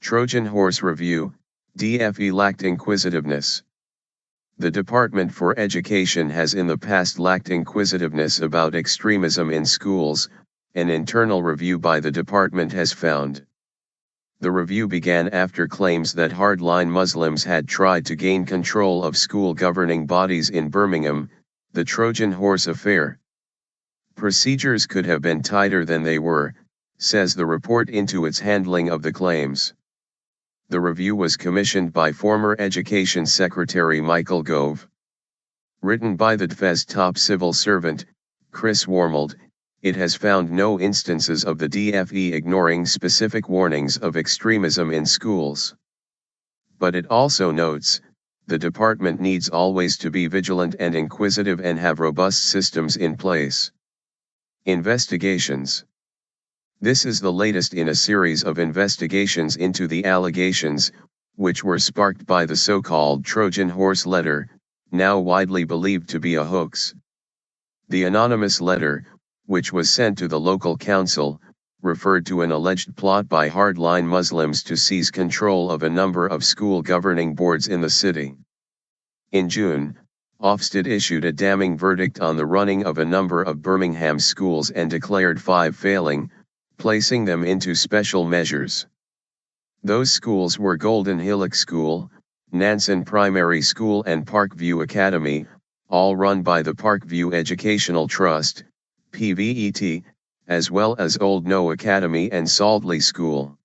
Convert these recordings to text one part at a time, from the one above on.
Trojan Horse Review, DfE lacked inquisitiveness. The Department for Education has in the past lacked inquisitiveness about extremism in schools, an internal review by the department has found. The review began after claims that hardline Muslims had tried to gain control of school governing bodies in Birmingham, the Trojan Horse affair. Procedures could have been tighter than they were, says the report into its handling of the claims. The review was commissioned by former Education Secretary Michael Gove. Written by the DfE's top civil servant, Chris Wormold, it has found no instances of the DfE ignoring specific warnings of extremism in schools. But it also notes, the department needs always to be vigilant and inquisitive and have robust systems in place. Investigations. This is the latest in a series of investigations into the allegations, which were sparked by the so-called Trojan Horse letter, now widely believed to be a hoax. The anonymous letter, which was sent to the local council, referred to an alleged plot by hardline Muslims to seize control of a number of school governing boards in the city. In June, Ofsted issued a damning verdict on the running of a number of Birmingham schools and declared 5 failing, placing them into special measures. Those schools were Golden Hillock School, Nansen Primary School and Parkview Academy, all run by the Parkview Educational Trust, PVET, as well as Old No Academy and Saltley School.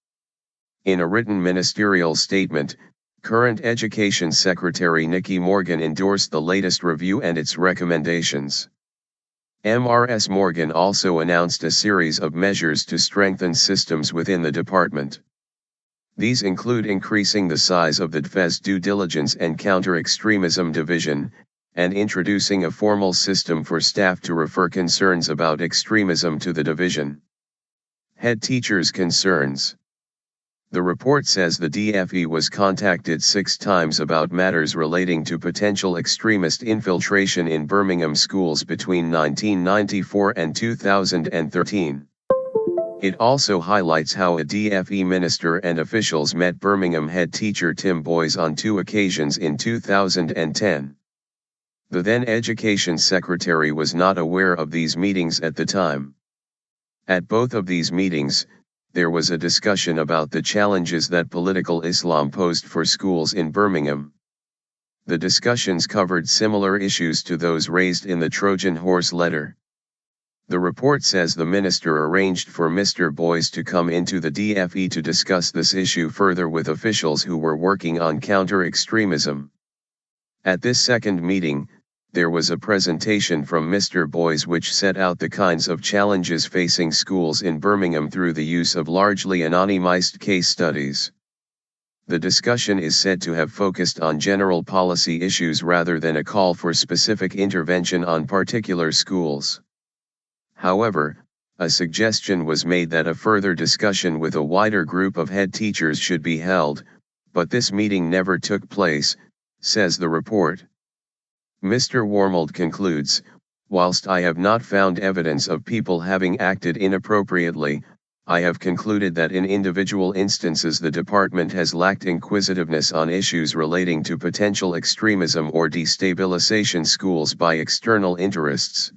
In a written ministerial statement, current Education Secretary Nicky Morgan endorsed the latest review and its recommendations. Mrs. Morgan also announced a series of measures to strengthen systems within the department. These include increasing the size of the DfE's Due Diligence and Counter-Extremism Division, and introducing a formal system for staff to refer concerns about extremism to the division. Head teachers' concerns. The report says the DfE was contacted 6 times about matters relating to potential extremist infiltration in Birmingham schools between 1994 and 2013. It also highlights how a DfE minister and officials met Birmingham head teacher Tim Boys on 2 occasions in 2010. The then Education Secretary was not aware of these meetings at the time. At both of these meetings, there was a discussion about the challenges that political Islam posed for schools in Birmingham. The discussions covered similar issues to those raised in the Trojan Horse letter. The report says the minister arranged for Mr. Boys to come into the DfE to discuss this issue further with officials who were working on counter-extremism. At this second meeting, there was a presentation from Mr. Boys which set out the kinds of challenges facing schools in Birmingham through the use of largely anonymized case studies. The discussion is said to have focused on general policy issues rather than a call for specific intervention on particular schools. However, a suggestion was made that a further discussion with a wider group of head teachers should be held, but this meeting never took place, says the report. Mr. Wormold concludes, whilst I have not found evidence of people having acted inappropriately, I have concluded that in individual instances the department has lacked inquisitiveness on issues relating to potential extremism or destabilization schools by external interests.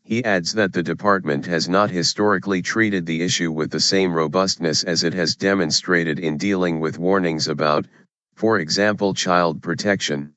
He adds that the department has not historically treated the issue with the same robustness as it has demonstrated in dealing with warnings about, for example, child protection.